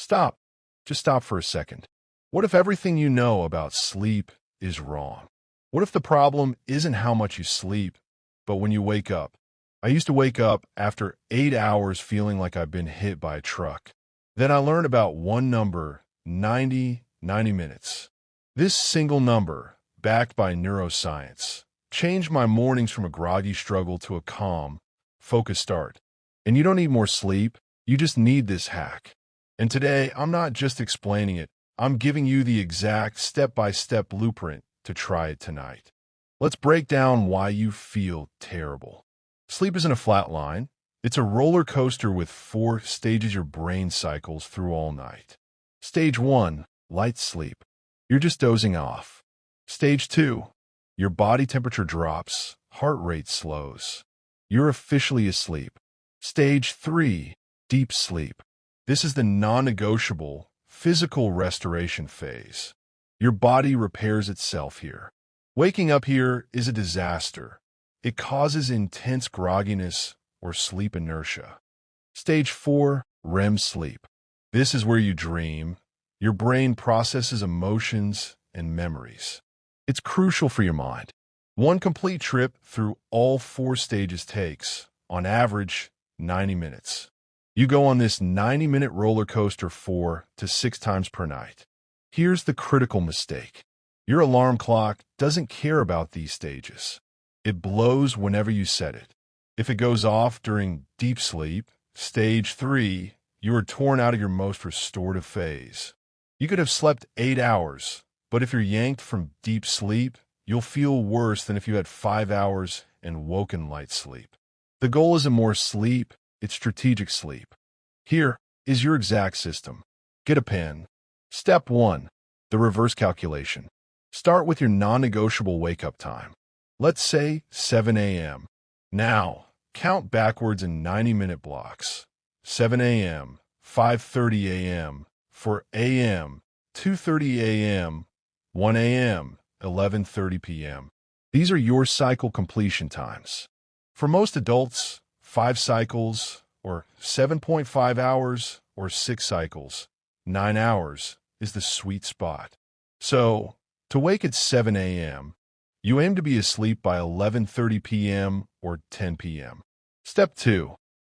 Stop. Just stop for a second. What if everything you know about sleep is wrong? What if the problem isn't how much you sleep, but when you wake up? I used to wake up after 8 hours feeling like I've been hit by a truck. Then I learned about one number, 90 minutes. This single number, backed by neuroscience, changed my mornings from a groggy struggle to a calm, focused start. And you don't need more sleep, you just need this hack. And today, I'm not just explaining it, I'm giving you the exact step-by-step blueprint to try it tonight. Let's break down why you feel terrible. Sleep isn't a flat line. It's a roller coaster with 4 stages your brain cycles through all night. Stage 1, light sleep. You're just dozing off. Stage 2, your body temperature drops, heart rate slows. You're officially asleep. Stage 3, deep sleep. This is the non-negotiable physical restoration phase. Your body repairs itself here. Waking up here is a disaster. It causes intense grogginess or sleep inertia. Stage 4, REM sleep. This is where you dream. Your brain processes emotions and memories. It's crucial for your mind. One complete trip through all 4 stages takes, on average, 90 minutes. You go on this 90-minute roller coaster 4 to 6 times per night. Here's the critical mistake. Your alarm clock doesn't care about these stages. It blows whenever you set it. If it goes off during deep sleep, stage 3, you are torn out of your most restorative phase. You could have slept 8 hours, but if you're yanked from deep sleep, you'll feel worse than if you had 5 hours and woken light sleep. The goal isn't more sleep, it's strategic sleep. Here is your exact system. Get a pen. Step 1, the reverse calculation. Start with your non-negotiable wake-up time. Let's say 7 a.m. Now, count backwards in 90-minute blocks. 7 a.m., 5:30 a.m., 4 a.m., 2:30 a.m., 1 a.m., 11:30 p.m. These are your cycle completion times. For most adults, 5 cycles, or 7.5 hours, or 6 cycles, 9 hours, is the sweet spot. So, to wake at 7 a.m., you aim to be asleep by 11:30 p.m. or 10 p.m. Step 2,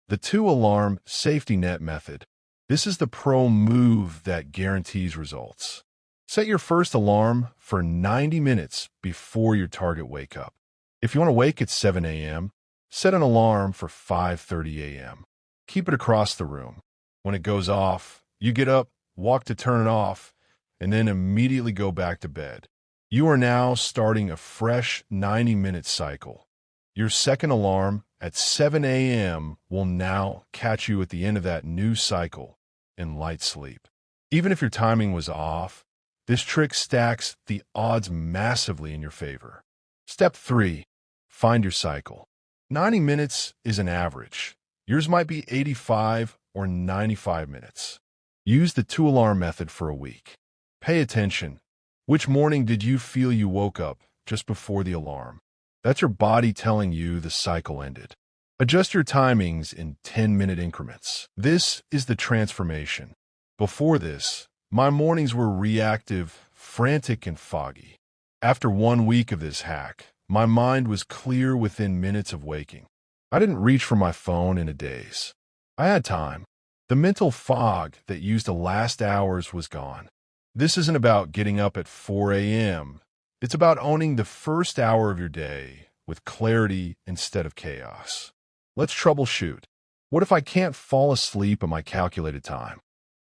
the 2-alarm safety net method. This is the pro move that guarantees results. Set your first alarm for 90 minutes before your target wake up. If you want to wake at 7 a.m., set an alarm for 5:30 a.m. Keep it across the room. When it goes off, you get up, walk to turn it off, and then immediately go back to bed. You are now starting a fresh 90-minute cycle. Your second alarm at 7 a.m. will now catch you at the end of that new cycle in light sleep. Even if your timing was off, this trick stacks the odds massively in your favor. Step 3, find your cycle. 90 minutes is an average. Yours might be 85 or 95 minutes. Use the 2-alarm method for a week. Pay attention. Which morning did you feel you woke up just before the alarm? That's your body telling you the cycle ended. Adjust your timings in 10-minute increments. This is the transformation. Before this, my mornings were reactive, frantic, and foggy. After 1 week of this hack, my mind was clear within minutes of waking. I didn't reach for my phone in a daze. I had time. The mental fog that used to last hours was gone. This isn't about getting up at 4 a.m. It's about owning the first hour of your day with clarity instead of chaos. Let's troubleshoot. What if I can't fall asleep at my calculated time?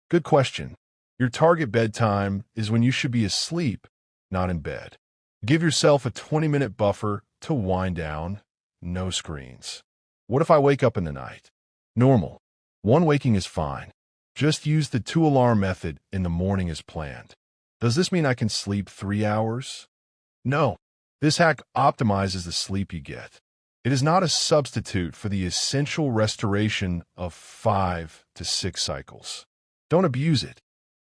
Good question. Your target bedtime is when you should be asleep, not in bed. Give yourself a 20-minute buffer to wind down, no screens. What if I wake up in the night? Normal. 1 waking is fine. Just use the 2-alarm method in the morning as planned. Does this mean I can sleep 3 hours? No. This hack optimizes the sleep you get. It is not a substitute for the essential restoration of 5 to 6 cycles. Don't abuse it.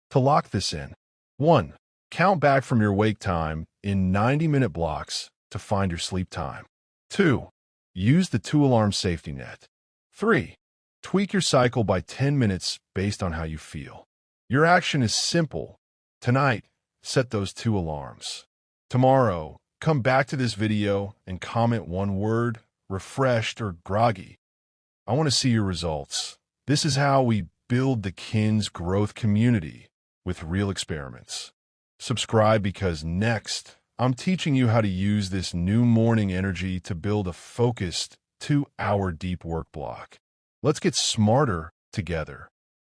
To lock this in, 1. Count back from your wake time in 90-minute blocks to find your sleep time. 2. Use the 2-alarm safety net. 3. Tweak your cycle by 10 minutes based on how you feel. Your action is simple. Tonight, set those 2 alarms. Tomorrow, come back to this video and comment one word, refreshed or groggy. I want to see your results. This is how we build the KINS growth community with real experiments. Subscribe because next, I'm teaching you how to use this new morning energy to build a focused 2-hour deep work block. Let's get smarter together.